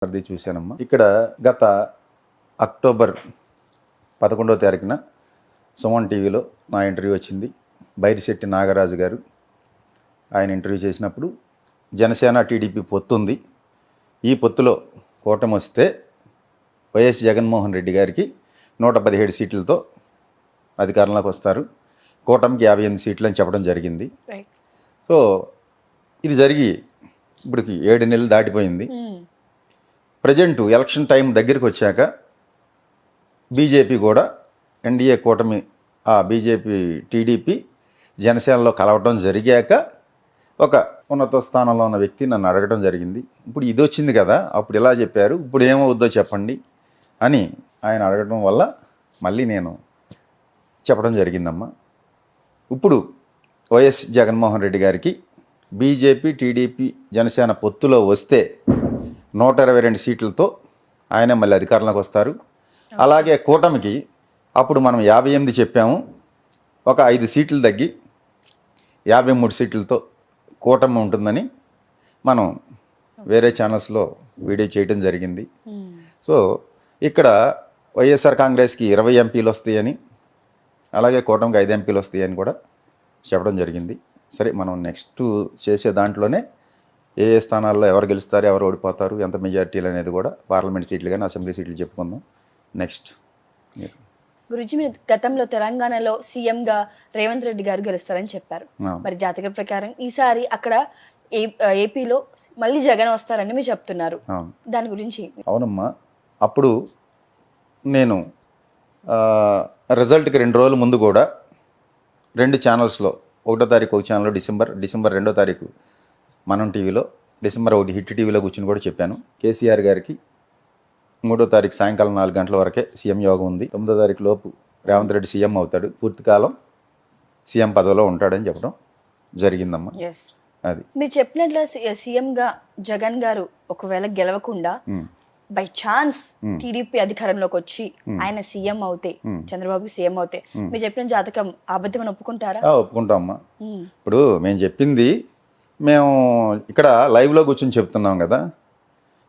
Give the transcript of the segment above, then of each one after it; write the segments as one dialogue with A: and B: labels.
A: అది చూశానమ్మా. ఇక్కడ గత అక్టోబర్ 11వ తారీఖున సుమన్ టీవీలో నా ఇంటర్వ్యూ వచ్చింది. బైరిశెట్టి నాగరాజు గారు ఆయన ఇంటర్వ్యూ చేసినప్పుడు జనసేన టీడీపీ పొత్తు ఉంది, ఈ పొత్తులో కూటమి వస్తే వైఎస్ జగన్మోహన్ రెడ్డి గారికి 117 సీట్లతో అధికారంలోకి వస్తారు, కూటమికి 58 సీట్లు అని చెప్పడం జరిగింది. సో ఇది జరిగి ఇప్పటికి 7 నెలలు దాటిపోయింది. ప్రజెంట్ ఎలక్షన్ టైం దగ్గరికి వచ్చాక బీజేపీ కూడా ఎన్డీఏ కూటమి బీజేపీ టీడీపీ జనసేనలో కలవడం జరిగాక ఒక ఉన్నత స్థానంలో ఉన్న వ్యక్తి నన్ను అడగడం జరిగింది. ఇప్పుడు ఇది వచ్చింది కదా, అప్పుడు ఇలా చెప్పారు, ఇప్పుడు ఏమవుద్దో చెప్పండి అని ఆయన అడగడం వల్ల మళ్ళీ నేను చెప్పడం జరిగిందమ్మా. ఇప్పుడు వైఎస్ జగన్మోహన్ రెడ్డి గారికి బీజేపీ టీడీపీ జనసేన పొత్తులో వస్తే 122 సీట్లతో ఆయన మళ్ళీ అధికారంలోకి వస్తారు. అలాగే కూటమికి అప్పుడు మనం 58 చెప్పాము, ఒక 5 సీట్లు తగ్గి 53 సీట్లతో కూటమి ఉంటుందని మనం వేరే ఛానల్స్లో వీడియో చేయడం జరిగింది. సో ఇక్కడ వైఎస్ఆర్ కాంగ్రెస్కి 20 ఎంపీలు వస్తాయని, అలాగే కూటమికి 5 ఎంపీలు వస్తాయని కూడా చెప్పడం జరిగింది. సరే, మనం నెక్స్ట్ చేసే దాంట్లోనే ఏ ఏ స్థానాల్లో ఎవరు గెలుస్తారు, ఎవరు ఓడిపోతారు, ఎంత మెజార్టీలు అనేది కూడా పార్లమెంట్ సీట్లు కానీ అసెంబ్లీ సీట్లు చెప్పుకుందాం. నెక్స్ట్
B: గురుజీ, మీరు గతంలో తెలంగాణలో సీఎంగా రేవంత్ రెడ్డి గారు గెలుస్తారని చెప్పారు. మరి జాతక ప్రకారం ఈసారి అక్కడ ఏపీలో మళ్ళీ జగన్ వస్తారని మీరు చెప్తున్నారు, దాని గురించి?
A: అవునమ్మా, అప్పుడు నేను రిజల్ట్కి 2 రోజుల ముందు కూడా 2 ఛానల్స్లో, 1వ తారీఖు ఒక ఛానల్లో డిసెంబర్ 2వ తారీఖు మనం టీవీలో, డిసెంబర్ 1 హిట్ టీవీలో కూర్చుని కూడా చెప్పాను. కేసీఆర్ గారికి 3వ తారీఖు సాయంకాలం 4 గంటల వరకే సీఎం యోగం ఉంది, 9వ తారీఖు లోపు రేవంత్ రెడ్డి సీఎం అవుతాడు, పూర్తికాలం సీఎం పదవిలో ఉంటాడని చెప్పడం జరిగిందమ్మా. అది
B: మీరు చెప్పినట్లు సీఎంగా జగన్ గారు ఒకవేళ గెలవకుండా బై ఛాన్స్ టీడీపీ అధికారంలోకి వచ్చి ఆయన సీఎం అవుతే, చంద్రబాబు సీఎం అవుతే, మీరు చెప్పిన జాతకం అబద్ధం అని ఒప్పుకుంటారా?
A: ఒప్పుకుంటామమ్మా. ఇప్పుడు మేము చెప్పింది మేము ఇక్కడ లైవ్లో కూర్చొని చెప్తున్నాం కదా,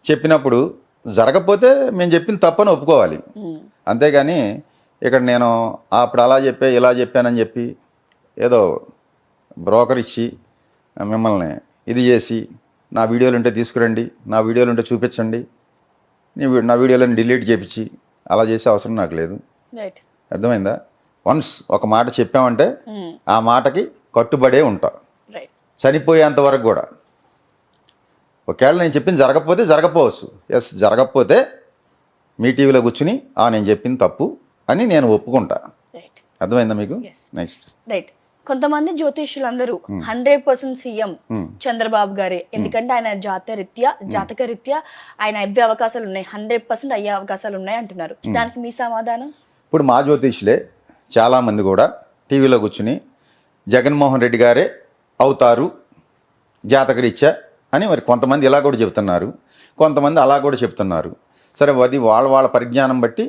A: చెప్పినప్పుడు జరగకపోతే మేము చెప్పింది తప్పని ఒప్పుకోవాలి. అంతేగాని ఇక్కడ నేను అప్పుడు అలా చెప్పా ఇలా చెప్పానని చెప్పి ఏదో బ్రోకర్ ఇచ్చి మిమ్మల్ని ఇది చేసి నా వీడియోలు ఉంటే తీసుకురండి, నా వీడియోలు ఉంటే చూపించండి, నా వీడియోలను డిలీట్ చేపించి అలా చేసే అవసరం నాకు లేదు. అర్థమైందా? వన్స్ ఒక మాట చెప్పామంటే ఆ మాటకి కట్టుబడే ఉంటా, చనిపోయేంత వరకు కూడా. ఒకవేళ నేను చెప్పింది జరగకపోతే జరగకపోవచ్చు, ఎస్ జరగకపోతే మీ టీవీలో కూర్చుని నేను చెప్పింది తప్పు అని నేను ఒప్పుకుంటా. అర్థమైందా మీకు? Next
B: right. కొంతమంది జ్యోతిష్యులందరూ 100% సీఎం చంద్రబాబు గారే, ఎందుకంటే ఆయన జాతక రీత్యా ఆయన అవ్వే అవకాశాలు ఉన్నాయి, 100% అయ్యే అవకాశాలు ఉన్నాయి అంటున్నారు. దానికి మీ సమాధానం?
A: ఇప్పుడు మా జ్యోతిష్యులే చాలామంది కూడా టీవీలో కూర్చుని జగన్మోహన్ రెడ్డి గారే అవుతారు జాతకరీత్యా అని మరి కొంతమంది ఇలా కూడా చెప్తున్నారు, కొంతమంది అలా కూడా చెప్తున్నారు. సరే, అది వాళ్ళ పరిజ్ఞానం బట్టి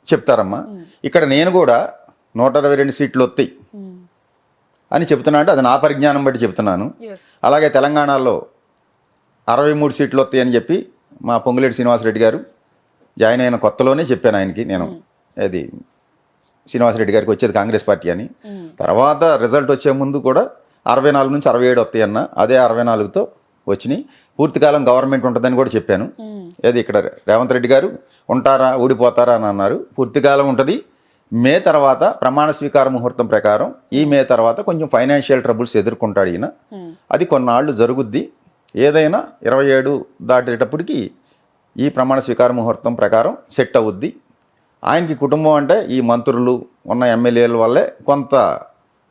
A: చెప్తారమ్మా. ఇక్కడ నేను కూడా 122 సీట్లు వస్తాయి అని చెప్తున్నా అంటే అది నా పరిజ్ఞానం బట్టి చెప్తున్నాను. అలాగే తెలంగాణలో 63 సీట్లు వస్తాయి అని చెప్పి మా పొంగులేటి శ్రీనివాసరెడ్డి గారు జాయిన్ అయిన కొత్తలోనే చెప్పాను ఆయనకి, నేను అది శ్రీనివాసరెడ్డి గారికి వచ్చేది కాంగ్రెస్ పార్టీ అని. తర్వాత రిజల్ట్ వచ్చే ముందు కూడా 64 నుంచి 67 వస్తాయి అన్న, అదే 64తో వచ్చినాయి. పూర్తికాలం గవర్నమెంట్ ఉంటుందని కూడా చెప్పాను. అది ఇక్కడ రేవంత్ రెడ్డి గారు ఉంటారా ఊడిపోతారా అని అన్నారు. పూర్తికాలం ఉంటుంది. మే తర్వాత ప్రమాణ స్వీకార ముహూర్తం ప్రకారం ఈ మే తర్వాత కొంచెం ఫైనాన్షియల్ ట్రబుల్స్ ఎదుర్కొంటాడు ఈయన, అది కొన్నాళ్ళు జరుగుద్ది. ఏదైనా 27 దాటేటప్పటికి ఈ ప్రమాణ స్వీకార ముహూర్తం ప్రకారం సెట్ అవుద్ది. ఆయనకి కుటుంబం అంటే ఈ మంత్రులు ఉన్న ఎమ్మెల్యేల వల్లే కొంత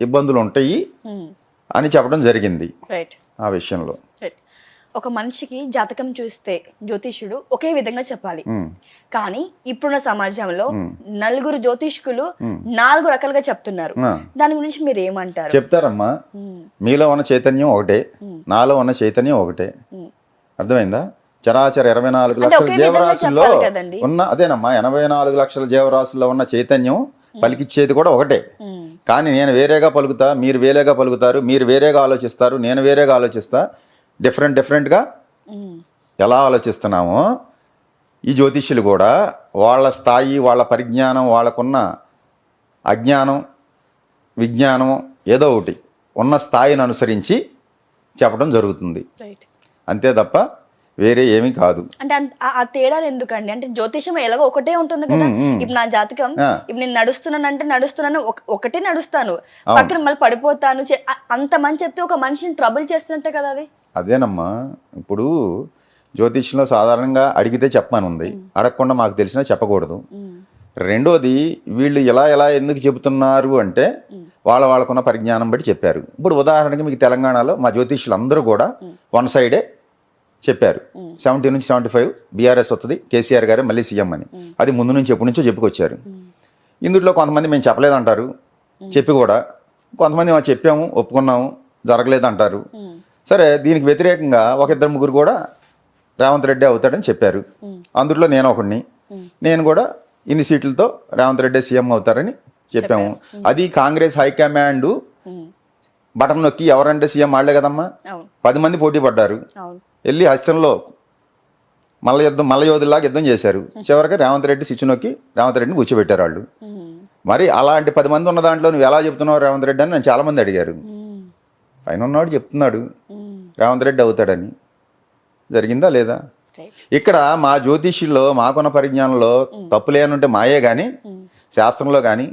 A: ఇబ్బందులు ఉంటాయి అని చెప్పడం జరిగింది. ఆ విషయంలో
B: ఒక మనిషికి జాతకం చూస్తే జ్యోతిష్యుడు ఒకే విధంగా చెప్పాలి, కానీ ఇప్పుడున్న సమాజంలో 4 జ్యోతిష్కులు 4 రకాలుగా చెప్తున్నారు. దాని గురించి మీరు ఏమంటారు?
A: చెప్తారమ్మా, మీలో ఉన్న చైతన్యం ఒకటే, నాలో ఉన్న చైతన్యం ఒకటే. అర్థమైందా? చరాచర 24 లక్షల జీవరాశుల్లో ఉన్న అదేనమ్మా, 84 లక్షల జీవరాశుల్లో ఉన్న చైతన్యం పలికిచ్చేది కూడా ఒకటే. కానీ నేను వేరేగా పలుకుతా, మీరు వేరేగా పలుకుతారు, మీరు వేరేగా ఆలోచిస్తారు, నేను వేరేగా ఆలోచిస్తా, డిఫరెంట్గా ఎలా ఆలోచిస్తున్నామో ఈ జ్యోతిష్యులు కూడా వాళ్ళ స్థాయి, వాళ్ళ పరిజ్ఞానం, వాళ్ళకున్న అజ్ఞానం, విజ్ఞానం ఏదో ఒకటి ఉన్న స్థాయిని అనుసరించి చెప్పడం జరుగుతుంది.
B: రైట్.
A: అంతే తప్ప వేరే ఏమీ కాదు.
B: అంటే ఆ తేడాలు ఎందుకండి? అంటే జ్యోతిషం ఎలాగో ఒకటే ఉంటుంది కదా. ఇప్పుడు నా జాతకం, ఇప్పుడు నేను నడుస్తున్నాను, ఒకటే నడుస్తాను, పక్కన మళ్ళీ పడిపోతాను, అంత మంది చెప్తే ఒక మనిషిని ట్రబుల్ చేస్తున్నట్టే కదా అది.
A: అదేనమ్మా, ఇప్పుడు జ్యోతిష్యంలో సాధారణంగా అడిగితే చెప్పమని ఉంది, అడగకుండా మాకు తెలిసినా చెప్పకూడదు. రెండోది, వీళ్ళు ఎలా ఎందుకు చెబుతున్నారు అంటే వాళ్ళకున్న పరిజ్ఞానం బట్టి చెప్పారు. ఇప్పుడు ఉదాహరణకి మీకు తెలంగాణలో మా జ్యోతిష్యులు అందరూ కూడా వన్ సైడే చెప్పారు. 70 నుంచి 75 బీఆర్ఎస్ వస్తుంది, కేసీఆర్ గారే మళ్ళీ సీఎం అని. అది ముందు నుంచి ఎప్పటి నుంచో చెప్పుకొచ్చారు. ఇందులో కొంతమంది మేము చెప్పలేదంటారు, చెప్పి కూడా కొంతమంది మేము చెప్పాము, ఒప్పుకున్నాము, జరగలేదంటారు. సరే, దీనికి వ్యతిరేకంగా ఒక ఇద్దరు ముగ్గురు కూడా రేవంత్ రెడ్డి అవుతాడని చెప్పారు. అందులో నేను ఒకడిని, నేను కూడా ఇన్ని సీట్లతో రేవంత్ రెడ్డి సీఎం అవుతారని చెప్పాము. అది కాంగ్రెస్ హైకమాండ్ బటన్ నొక్కి ఎవరంటే సీఎం వాళ్ళే కదమ్మా. 10 మంది పోటీ పడ్డారు, వెళ్ళి హస్తంలో మల్ల యోధుల్లాగా యుద్ధం చేశారు. చివరికి రేవంత్ రెడ్డి స్విచ్ నొక్కి రేవంత్ రెడ్డిని కూర్చోబెట్టారు వాళ్ళు. మరి అలాంటి 10 మంది ఉన్న దాంట్లో నువ్వు ఎలా చెప్తున్నావు రేవంత్ రెడ్డి అని నేను చాలా మంది అడిగారు. పైన ఉన్నవాడు చెప్తున్నాడు రేవంత్ రెడ్డి అవుతాడని. జరిగిందా లేదా? ఇక్కడ మా జ్యోతిష్యుల్లో మాకున్న పరిజ్ఞానంలో తప్పులేనుంటే మాయే కానీ, శాస్త్రంలో కానీ,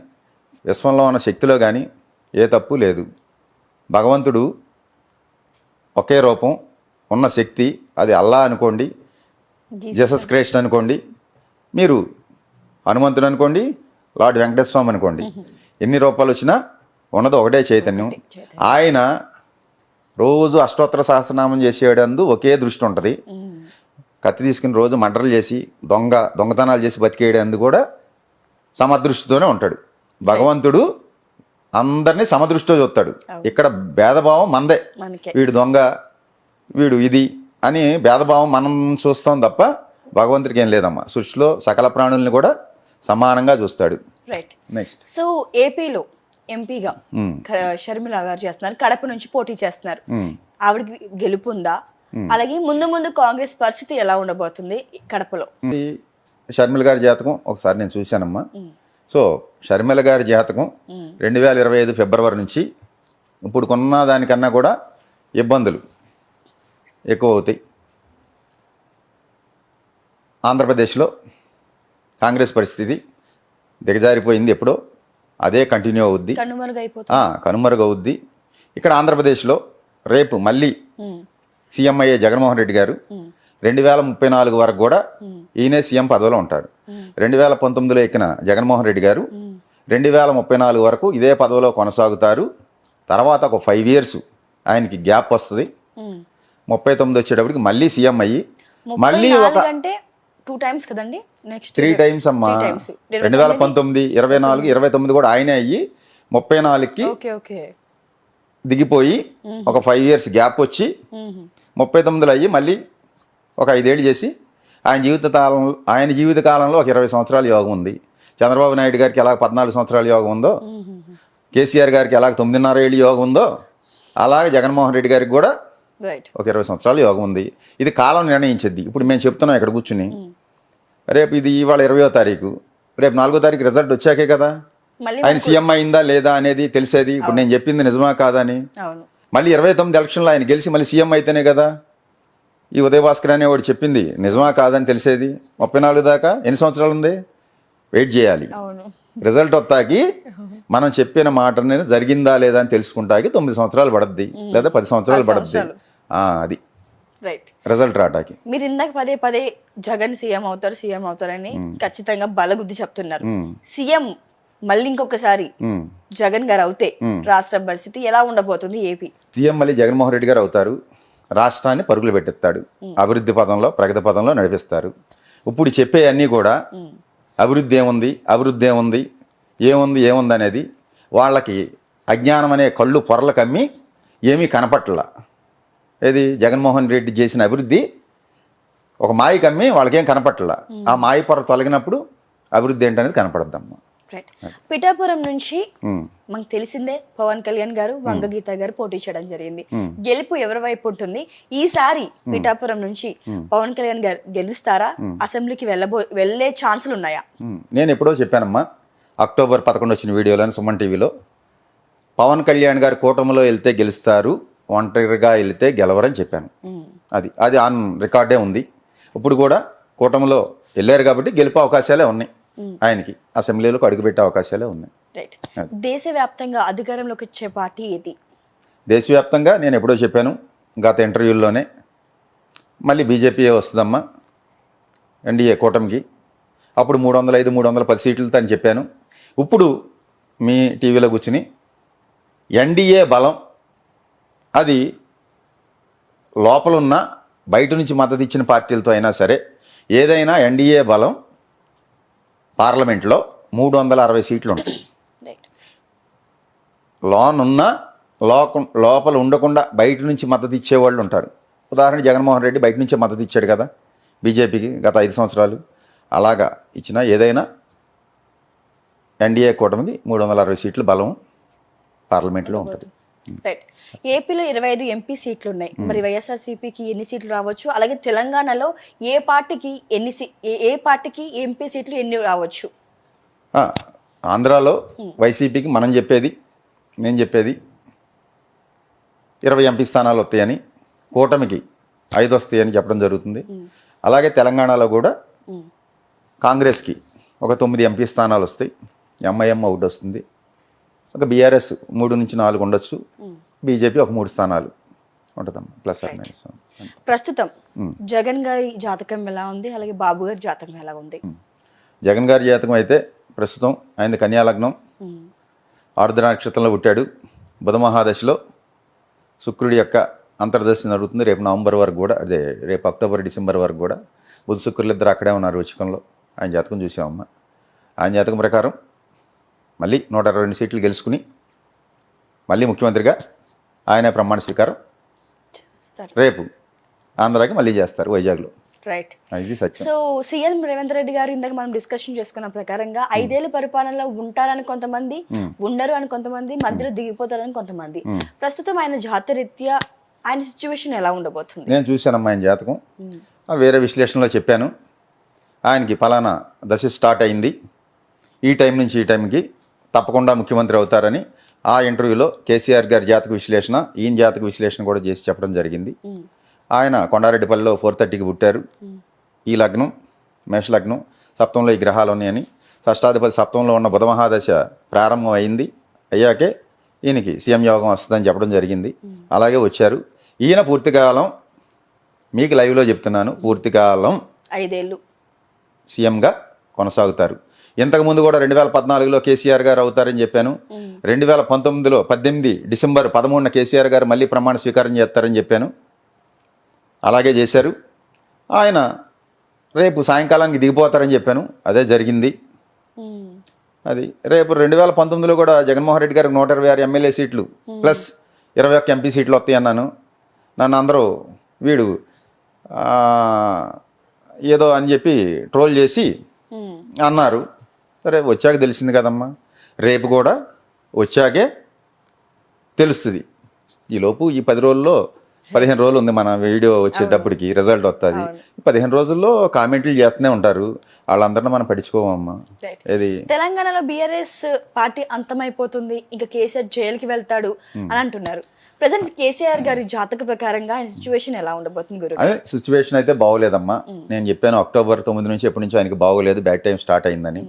A: విశ్వంలో ఉన్న శక్తిలో కానీ ఏ తప్పు లేదు. భగవంతుడు ఒకే రూపం, ఉన్న శక్తి, అది అల్లా అనుకోండి, జీసస్ క్రైస్ట్ అనుకోండి, మీరు హనుమంతుడు అనుకోండి, లార్డ్ వెంకటేశ్వర స్వామి అనుకోండి, ఎన్ని రూపాలు వచ్చినా ఉన్నది ఒకటే చైతన్యం. ఆయన రోజు అష్టోత్తర సహస్రనామం చేసేటందు ఒకే దృష్టి ఉంటుంది. కత్తి తీసుకుని రోజు మర్డర్లు చేసి దొంగతనాలు చేసి బతికేయడందు కూడా సమదృష్టితోనే ఉంటాడు. భగవంతుడు అందరినీ సమదృష్టితో చూస్తాడు. ఇక్కడ భేదభావం మందే, వీడు దొంగ, వీడు ఇది అని భేదభావం మనం చూస్తాం తప్ప భగవంతుడికి ఏం లేదమ్మా. సృష్టిలో సకల ప్రాణుల్ని కూడా సమానంగా చూస్తాడు.
B: రైట్. నెక్స్ట్, సో ఏపీలో ఎంపీగా షర్మిల గారు చేస్తున్నారు, కడప నుంచి పోటీ చేస్తున్నారు. ఆవిడకి గెలుపుందా? అలాగే ముందు కాంగ్రెస్ పరిస్థితి ఎలా ఉండబోతుంది కడపలో?
A: షర్మిల గారి జాతకం ఒకసారి నేను చూశానమ్మా. సో షర్మిల గారి జాతకం 2025 ఫిబ్రవరి నుంచి ఇప్పుడు కొన్న దానికన్నా కూడా ఇబ్బందులు ఎక్కువ అవుతాయి. ఆంధ్రప్రదేశ్లో కాంగ్రెస్ పరిస్థితి దిగజారిపోయింది ఎప్పుడో, అదే కంటిన్యూ అవుద్ది, కనుమరుగవుద్ది. ఇక్కడ ఆంధ్రప్రదేశ్లో రేపు మళ్ళీ సీఎం అయ్యే జగన్మోహన్ రెడ్డి గారు 2034 వరకు కూడా ఈయనే సీఎం పదవిలో ఉంటారు. 2019లో ఎక్కిన జగన్మోహన్ రెడ్డి గారు 2034 వరకు ఇదే పదవిలో కొనసాగుతారు. తర్వాత ఒక 5 years ఆయనకి గ్యాప్ వస్తుంది. 39 వచ్చేటప్పటికి మళ్ళీ సీఎం అయ్యి మళ్ళీ ఒక
B: 2 times కదండి, నెక్స్ట్
A: 3 times అమ్మా. 2019, 24, 29 కూడా ఆయనే అయ్యి 34కి దిగిపోయి ఒక 5 years గ్యాప్ వచ్చి 39లో అయ్యి మళ్ళీ ఒక 5 ఏళ్ళు చేసి ఆయన జీవిత కాలంలో ఒక 20 సంవత్సరాల యోగం ఉంది. చంద్రబాబు నాయుడు గారికి ఎలా 14 సంవత్సరాల యోగం ఉందో, కేసీఆర్ గారికి ఎలా 9.5 ఏళ్ళు యోగం ఉందో, అలాగే జగన్మోహన్ రెడ్డి గారికి కూడా ఒక 20 సంవత్సరాల యోగం ఉంది. ఇది కాలం నిర్ణయించింది. ఇప్పుడు మేము చెప్తున్నాం ఇక్కడ కూర్చుని, రేపు ఇది ఇవాళ 20వ తారీఖు, రేపు 4వ తారీఖు రిజల్ట్ వచ్చాకే కదా ఆయన సీఎం అయిందా లేదా అనేది తెలిసేది. ఇప్పుడు నేను చెప్పింది నిజమా కాదా అని. మళ్ళీ 29 ఎలక్షన్లో ఆయన గెలిచి మళ్ళీ సీఎం అయితేనే కదా ఈ ఉదయభాస్కర్ అనేవాడు చెప్పింది నిజమా కాదని తెలిసేది. 34 దాకా ఎన్ని సంవత్సరాలు ఉంది, వెయిట్ చేయాలి. రిజల్ట్ వస్తాకి మనం చెప్పిన మాట జరిగిందా లేదా అని తెలుసుకుంటాకి 9 సంవత్సరాలు పడద్ది, లేదా 10 సంవత్సరాలు పడద్ది. అది రిజల్ట్ రావటానికి.
B: మీరు ఇందాక పదే జగన్ సీఎం అవుతారని ఖచ్చితంగా బలగుద్ది చెప్తున్నారు. సీఎం మళ్ళీ ఇంకొకసారి జగన్ గారు అవుతే రాష్ట్ర పరిస్థితి ఎలా ఉండబోతుంది? ఏపీ
A: సీఎం మళ్ళీ జగన్మోహన్ రెడ్డి గారు అవుతారు. రాష్ట్రాన్ని పరుగులు పెట్టిస్తాడు, అభివృద్ధి పదంలో, ప్రగతి పదంలో నడిపిస్తారు. ఇప్పుడు చెప్పే అన్నీ కూడా అభివృద్ధి ఏముంది అనేది వాళ్ళకి అజ్ఞానం అనే కళ్ళు పొరలు కమ్మి ఏమీ కనపట్ల. ఏది జగన్మోహన్ రెడ్డి చేసిన అభివృద్ధి ఒక మాయ కమ్మి వాళ్ళకేం కనపట్ల. ఆ మాయ పొర తొలగినప్పుడు అభివృద్ధి ఏంటనేది కనపడద్దమ్మా.
B: రైట్. పిఠాపురం నుంచి
A: ఉమ్,
B: మనకు తెలిసిందే పవన్ కళ్యాణ్ గారు వంగగీత గారు పోటీ చేయడం జరిగింది. గెలుపు ఎవరి వైపు ఉంటుంది ఈసారి? పిఠాపురం నుంచి పవన్ కళ్యాణ్ గారు గెలుస్తారా? అసెంబ్లీకి వెళ్ళే ఛాన్సులు ఉన్నాయా?
A: నేను ఎప్పుడో చెప్పానమ్మా, అక్టోబర్ 11 వచ్చిన వీడియోలోని సుమన్ టీవీలో, పవన్ కళ్యాణ్ గారు కూటమిలో వెళ్తే గెలుస్తారు, ఒంటరిగా వెళ్తే గెలవరని చెప్పాను. అది ఆన్ రికార్డే ఉంది. ఇప్పుడు కూడా కూటమిలో వెళ్ళారు కాబట్టి గెలుపు అవకాశాలే ఉన్నాయి ఆయనకి, అసెంబ్లీలోకి అడుగుపెట్టే అవకాశాలే ఉన్నాయి.
B: రైట్. దేశవ్యాప్తంగా అధికారంలోకి వచ్చే పార్టీ ఏది?
A: దేశవ్యాప్తంగా నేను ఎప్పుడో చెప్పాను గత ఇంటర్వ్యూల్లోనే, మళ్ళీ బీజేపీ వస్తుందమ్మా ఎన్డీఏ కూటమికి. అప్పుడు 305, 310 సీట్లతో అని చెప్పాను. ఇప్పుడు మీ టీవీలో కూర్చుని ఎన్డీఏ బలం అది లోపలున్న బయట నుంచి మద్దతు ఇచ్చిన పార్టీలతో అయినా సరే, ఏదైనా ఎన్డీఏ బలం పార్లమెంట్లో 360 సీట్లు ఉంటాయి.
B: రైట్.
A: లోనున్న లోపల ఉండకుండా బయట నుంచి మద్దతు ఇచ్చేవాళ్ళు ఉంటారు. ఉదాహరణ జగన్మోహన్ రెడ్డి బయట నుంచే మద్దతు ఇచ్చాడు కదా బీజేపీకి గత 5 సంవత్సరాలు. అలాగా ఇచ్చినా ఏదైనా ఎన్డీఏ కూటమిది 360 సీట్లు బలం పార్లమెంట్లో ఉంటుంది.
B: రైట్. ఏపీలో 25 ఎంపీ సీట్లు ఉన్నాయి. మరి వైఎస్ఆర్సీపీకి ఎన్ని సీట్లు రావచ్చు? అలాగే తెలంగాణలో ఏ పార్టీకి ఏ పార్టీకి ఎంపీ సీట్లు ఎన్ని రావచ్చు?
A: ఆంధ్రాలో వైసీపీకి నేను చెప్పేది 20 ఎంపీ స్థానాలు వస్తాయని, కూటమికి 5 వస్తాయని చెప్పడం జరుగుతుంది. అలాగే తెలంగాణలో కూడా కాంగ్రెస్కి ఒక 9 ఎంపీ స్థానాలు వస్తాయి, ఎంఐఎం ఒకటి వస్తుంది, ఒక బీఆర్ఎస్ 3 నుంచి 4 ఉండొచ్చు, బీజేపీ ఒక 3 స్థానాలు ఉంటుందమ్మా, ప్లస్ ఆర్ మైనస్.
B: ప్రస్తుతం జగన్ గారి జాతకం ఎలా ఉంది? అలాగే బాబు గారి జాతకం ఎలా ఉంది?
A: జగన్ గారి జాతకం అయితే ప్రస్తుతం ఆయన కన్యాలగ్నం, ఆరుద్ర నక్షత్రంలో పుట్టాడు. బుధ మహాదశలో శుక్రుడి యొక్క అంతర్దశ నడుగుతుంది. రేపు నవంబర్ వరకు కూడా, అదే రేపు అక్టోబర్ డిసెంబర్ వరకు కూడా బుధ శుక్రులు ఇద్దరు అక్కడే ఉన్నారు వృచ్చికంలో. ఆయన జాతకం చూసామమ్మా. ఆయన జాతకం ప్రకారం మళ్ళీ 122 సీట్లు గెలుచుకుని మళ్ళీ ముఖ్యమంత్రిగా ఆయన ప్రమాణ స్వీకారం రేపు ఆంధ్రాకి మళ్ళీ చేస్తారు వైజాగ్లో.
B: రైట్.
A: ఇది సత్యం.
B: సో సీఎం రేవంత్ రెడ్డి గారు ఇందాక మనం డిస్కషన్ చేసుకున్న ప్రకారంగా 5 ఏళ్ల పరిపాలనలో ఉంటారని కొంతమంది, ఉండరు అని కొంతమంది, మధ్యలో దిగిపోతారని కొంతమంది. ప్రస్తుతం ఆయన జాతరీత్యా ఆయన సిచ్యువేషన్ ఎలా ఉండబోతుంది?
A: నేను చూశానమ్మా ఆయన జాతకం, వేరే విశ్లేషణలో చెప్పాను. ఆయనకి ఫలానా దశ స్టార్ట్ అయింది, ఈ టైం నుంచి ఈ టైంకి తప్పకుండా ముఖ్యమంత్రి అవుతారని ఆ ఇంటర్వ్యూలో కేసీఆర్ గారి జాతక విశ్లేషణ, ఈయన జాతక విశ్లేషణ కూడా చేసి చెప్పడం జరిగింది. ఆయన కొండారెడ్డిపల్లిలో 4:30కి పుట్టారు. ఈ లగ్నం మేషలగ్నం, సప్తంలో ఈ గ్రహాలు ఉన్నాయని, షష్టాధిపతి సప్తంలో ఉన్న బుధ మహాదశ ప్రారంభం అయింది, అయ్యాకే ఈయనకి సీఎం యోగం వస్తుందని చెప్పడం జరిగింది. అలాగే వచ్చారు. ఈయన పూర్తికాలం, మీకు లైవ్లో చెప్తున్నాను, పూర్తికాలం
B: 5 ఏళ్ళు
A: సీఎంగా కొనసాగుతారు. ఇంతకుముందు కూడా 2014లో కేసీఆర్ గారు అవుతారని చెప్పాను. 2019లో 18 డిసెంబర్ 13న కేసీఆర్ గారు మళ్ళీ ప్రమాణ స్వీకారం చేస్తారని చెప్పాను. అలాగే చేశారు. ఆయన రేపు సాయంకాలానికి దిగిపోతారని చెప్పాను, అదే జరిగింది. అది రేపు 2019లో కూడా జగన్మోహన్ రెడ్డి గారికి 126 ఎమ్మెల్యే సీట్లు ప్లస్ 21 ఎంపీ సీట్లు వస్తాయి అన్నాను. నన్ను అందరూ వీడు ఏదో అని చెప్పి ట్రోల్ చేసి అన్నారు. సరే వచ్చాక తెలిసింది కదమ్మా, రేపు కూడా వచ్చాకే తెలుస్తుంది. ఈలోపు ఈ 10 రోజుల్లో 15 రోజులు ఉంది మన వీడియో వచ్చేటప్పటికి రిజల్ట్ వస్తుంది. 15 రోజుల్లో కామెంట్లు చేస్తూనే ఉంటారు, వాళ్ళందరినీ మనం పట్టించుకోమమ్మా. ఇది
B: తెలంగాణలో బీఆర్ఎస్ పార్టీ అంతమైపోతుంది, ఇంకా కేసీఆర్ జైలుకి వెళ్తాడు అని అంటున్నారు. ప్రజెంట్ కేసీఆర్ గారి జాతక ప్రకారంగా ఆయన సిచ్యువేషన్ ఎలా ఉండబోతుంది గురు?
A: అదే సిచ్యువేషన్ అయితే బాగోలేదమ్మా. నేను చెప్పాను అక్టోబర్ 9 నుంచి ఎప్పటి నుంచో ఆయనకి బాగోలేదు, బ్యాడ్ టైం స్టార్ట్ అయిందని.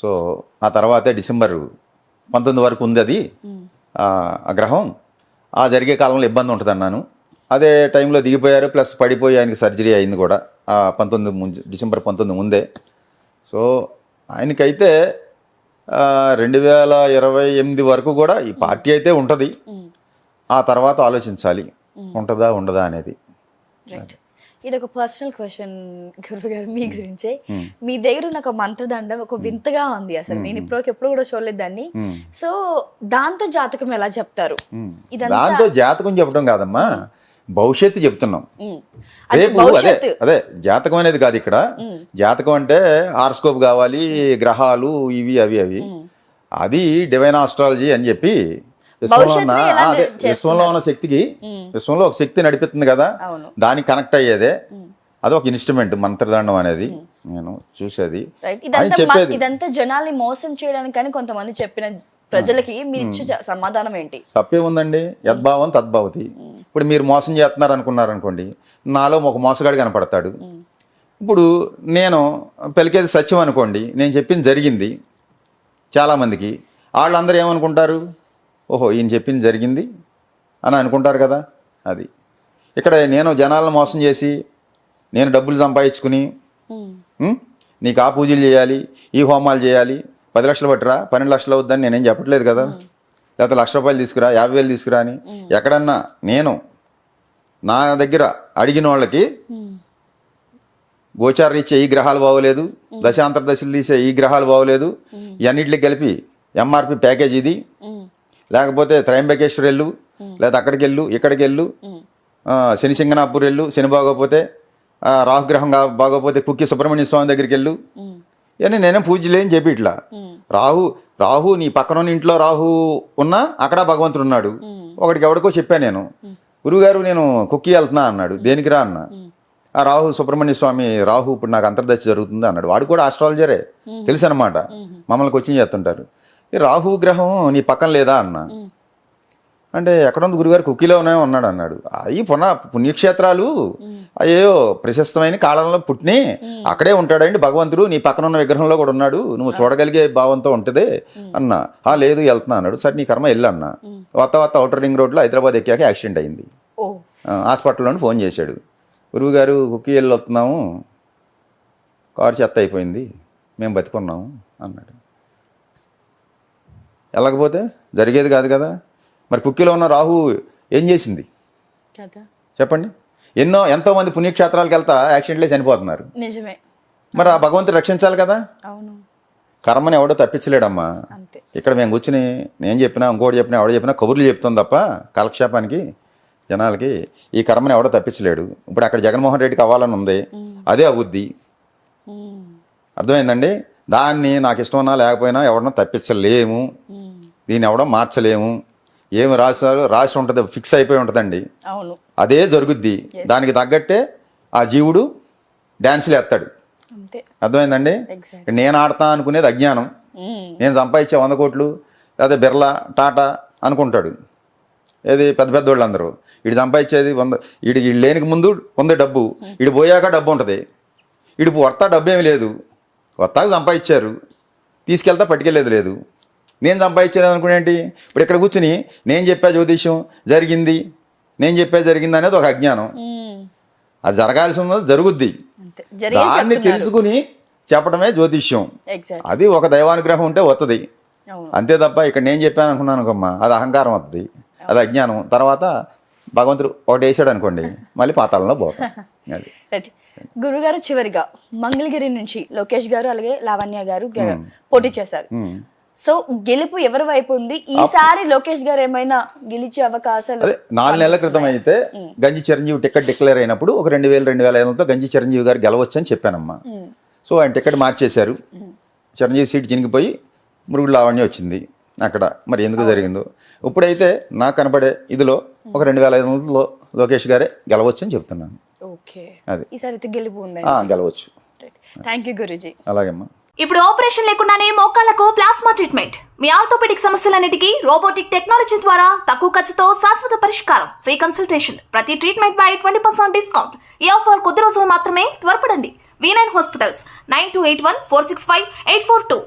A: సో ఆ తర్వాతే డిసెంబర్ 19 వరకు ఉంది అది ఆ గ్రహం. ఆ జరిగే కాలంలో ఇబ్బంది ఉంటుంది అన్నాను. అదే టైంలో దిగిపోయారు, ప్లస్ పడిపోయి ఆయనకి సర్జరీ అయింది కూడా ఆ డిసెంబర్ 19 ముందే. సో ఆయనకైతే 2028 వరకు కూడా ఈ పార్టీ అయితే ఉంటుంది. ఆ తర్వాత ఆలోచించాలి ఉంటుందా ఉండదా అనేది.
B: ఇది ఒక పర్సనల్ క్వశ్చన్ గురువు గారు మీ గురించే. మీ దగ్గర ఉన్న ఒక మంత్రదండం ఒక వింతగా ఉంది, అసలు నేను ఎప్పుడు కూడా చూడలేదు దాన్ని. సో దాంతో జాతకం ఎలా చెప్తారు?
A: దాంతో జాతకం చెప్పడం కాదమ్మా, భవిష్యత్తు చెప్తున్నాం. రేపు అదే జాతకం అనేది కాదు ఇక్కడ. జాతకం అంటే హారోస్కోప్ కావాలి, గ్రహాలు ఇవి అవి. అది డివైన్ ఆస్ట్రాలజీ అని చెప్పి విశ్వంలో ఉన్న
B: భవిష్యత్తుని ఎలా
A: అదే
B: చేస్తున్నారు?
A: విశ్వంలో ఉన్న శక్తికి విశ్వంలో ఒక శక్తి నడిపిస్తుంది కదా,
B: అవును.
A: దానికి కనెక్ట్ అయ్యేదే. అది ఒక ఇన్స్ట్రుమెంట్ మంత్రదండం అనేది నేను చూసేది.
B: రైట్.
A: ఆయన
B: ఇదంతా
A: చెప్పేది
B: ఇదంతా జనాల్ని మోసం చేయడానికి కానీ కొంతమంది చెప్పిన ప్రజలకి మీరు ఇచ్చే సమాధానం ఏంటి?
A: తప్పే ఉందండి, యద్భావం తద్భవతి. ఇప్పుడు మీరు మోసం చేస్తున్నారు అనుకున్నారు అనుకోండి, నాలో ఒక మోసగాడు కనపడతాడు. ఇప్పుడు నేను పలికేది సత్యం అనుకోండి, నేను చెప్పింది జరిగింది చాలామందికి, వాళ్ళందరూ ఏమనుకుంటారు, ఓహో ఈయన చెప్పింది జరిగింది అని అనుకుంటారు కదా. అది ఇక్కడ నేను జనాలను మోసం చేసి నేను డబ్బులు సంపాదించుకుని నీకు ఆ పూజలు చేయాలి, ఈ హోమాలు చేయాలి, 10 లక్షలు పట్టురా, 12 లక్షలు అవుద్దని నేనేం చెప్పట్లేదు కదా. లేకపోతే ₹1,00,000 తీసుకురా, 50,000 తీసుకురా అని ఎక్కడన్నా నేను నా దగ్గర అడిగిన వాళ్ళకి గోచార రీత్యా ఈ గ్రహాలు బాగోలేదు, దశాంతర దశలు రీత్యా ఈ గ్రహాలు బాగోలేదు, ఇవన్నిటికి కలిపి ఎంఆర్పి ప్యాకేజ్ ఇది, లేకపోతే త్రయంబకేశ్వర్ వెళ్ళు, లేదా అక్కడికి వెళ్ళు, ఇక్కడికి వెళ్ళు, శని సింగనాపూర్ వెళ్ళు, శని బాగోపోతే, రాహుగ్రహం బాగోపోతే కుక్కి సుబ్రహ్మణ్య స్వామి దగ్గరికి వెళ్ళు, ఇవన్నీ నేనే పూజలే అని చెప్పి ఇట్లా. రాహు నీ పక్కన ఇంట్లో రాహు ఉన్నా అక్కడ భగవంతుడు ఉన్నాడు. ఒకటికి ఎవరికో చెప్పాను నేను, గురువుగారు నేను కుక్కి వెళ్తున్నా అన్నాడు. దేనికి రా అన్న, ఆ రాహు సుబ్రహ్మణ్య స్వామి రాహు ఇప్పుడు నాకు అంతర్దశ జరుగుతుంది అన్నాడు. వాడు కూడా ఆస్ట్రాలజరే, తెలుసు అనమాట, మమ్మల్ని కోచింగ్ చేస్తుంటారు. ఈ రాహు గ్రహం నీ పక్కన లేదా అన్న, అంటే ఎక్కడుంది గురుగారు, కుక్కీలో ఉన్నాడు అన్నాడు. అవి పుణ్యక్షేత్రాలు అయ్యో ప్రశస్తమైన కాలంలో పుట్టిని అక్కడే ఉంటాడండి భగవంతుడు, నీ పక్కన ఉన్న విగ్రహంలో కూడా ఉన్నాడు, నువ్వు చూడగలిగే భావంతో ఉంటుంది అన్నా. లేదు వెళ్తున్నా అన్నాడు. సరే నీ కర్మ వెళ్ళి అన్నా. వత్త అవుటర్ రింగ్ రోడ్లో హైదరాబాద్ ఎక్కాక యాక్సిడెంట్ అయింది. హాస్పిటల్లోని ఫోన్ చేశాడు, గురువుగారు కుక్కీ వెళ్ళి వస్తున్నాము, కారు చెత్త అయిపోయింది, మేము బతికున్నాము అన్నాడు. వెళ్ళకపోతే జరిగేది కాదు కదా. మరి కుక్కీలో ఉన్న రాహు ఏం చేసింది చెప్పండి. ఎంతోమంది పుణ్యక్షేత్రాలకు వెళ్తా యాక్సిడెంట్లే చనిపోతున్నారు.
B: నిజమే.
A: మరి ఆ భగవంతుడు రక్షించాలి కదా.
B: అవును.
A: కర్మని ఎవడో తప్పించలేడమ్మా. ఇక్కడ మేము కూర్చుని నేను చెప్పినా ఇంకోటి చెప్పినా ఎవడో చెప్పినా కబుర్లు చెప్తాం తప్ప కాలక్షేపానికి జనాలకి ఈ కర్మని ఎవడో తప్పించలేడు. ఇప్పుడు అక్కడ జగన్మోహన్ రెడ్డికి అవ్వాలని ఉంది, అదే అవుద్ది. అర్థమైందండి. దాన్ని నాకు ఇష్టం ఉన్నా లేకపోయినా ఎవడన్నా తప్పించలేము, దీన్ని ఎవడో మార్చలేము. ఏమి రాసి ఉంటుంది, ఫిక్స్ అయిపోయి ఉంటుందండి, అదే జరుగుద్ది. దానికి తగ్గట్టే ఆ జీవుడు డ్యాన్సులు వేస్తాడు. అర్థమైందండి. నేను ఆడతా అనుకునేది అజ్ఞానం. నేను సంపాదించే 100 కోట్లు లేదా బిర్లా టాటా అనుకుంటాడు. ఏది పెద్ద పెద్దోళ్ళు అందరూ వీడు సంపాదించేది 100, వీడు లేనికి ముందు ఉంది డబ్బు, వీడు పోయాక డబ్బు ఉంటుంది. వీడు వస్తా డబ్బు ఏమి లేదు, కొత్తగా సంపాదించారు, తీసుకెళ్తా పట్టుకెళ్ళేది లేదు. నేను సంపాదించేది అనుకునేంటి, ఇప్పుడు ఇక్కడ కూర్చుని నేను చెప్పా జ్యోతిష్యం జరిగింది, నేను చెప్పే జరిగింది అనేది ఒక అజ్ఞానం. అది జరగాల్సి ఉన్నది జరుగుద్ది, దాన్ని తెలుసుకుని చెప్పడమే జ్యోతిష్యం. అది ఒక దైవానుగ్రహం ఉంటే వస్తుంది, అంతే తప్ప ఇక్కడ నేను చెప్పాను అనుకున్నాను అనుకోమ్మా, అది అహంకారం వస్తుంది, అది అజ్ఞానం. తర్వాత భగవంతుడు ఒకటి వేసాడు అనుకోండి, మళ్ళీ పాతాళంలో పోతాం. అది
B: గురుగారు చివరిగా మంగళగిరి నుంచి లోకేష్ గారు అలాగే లావణ్య గారు పోటీ చేశారు. సో గెలుపు ఎవరి వైపు ఉంది ఈసారి? లోకేష్ గారు ఏమైనా గెలిచే అవకాశాలు?
A: అదే 4 నెలల క్రితం అయితే గంజి చిరంజీవి టికెట్ డిక్లేర్ అయినప్పుడు ఒక 2,000-2,500తో గంజి చిరంజీవి గారు గెలవచ్చు అని చెప్పానమ్మా. సో ఆయన టికెట్ మార్చేశారు, చిరంజీవి సీట్ చినిగిపోయి మురుగుడు లావణ్య వచ్చింది అక్కడ. మరి ఎందుకు జరిగిందో ఇప్పుడైతే నాకు కనపడే ఇదిలో ఒక 2,500లో లోకేష్ గారే గెలవచ్చు అని చెప్తున్నాను.
B: అది ఈసారి గెలుపు ఉంది,
A: గెలవచ్చు.
B: థ్యాంక్ యూ గురూజీ.
A: అలాగేమ్మా.
C: ఇప్పుడు ఆపరేషన్ లేకుండానే మోకాళ్లకు ప్లాస్మా ట్రీట్మెంట్, మీ ఆర్థోపెడిక్ సమస్యలన్నిటికీ రోబోటిక్ టెక్నాలజీ ద్వారా తక్కువ ఖర్చుతో శాశ్వత పరిష్కారం, ఫ్రీ కన్సల్టేషన్, ప్రతి ట్రీట్మెంట్ పై 20% డిస్కౌంట్. ఈ ఆఫర్ కొద్ది రోజులు మాత్రమే, త్వరపడండి. V9 hospitals 9281465842.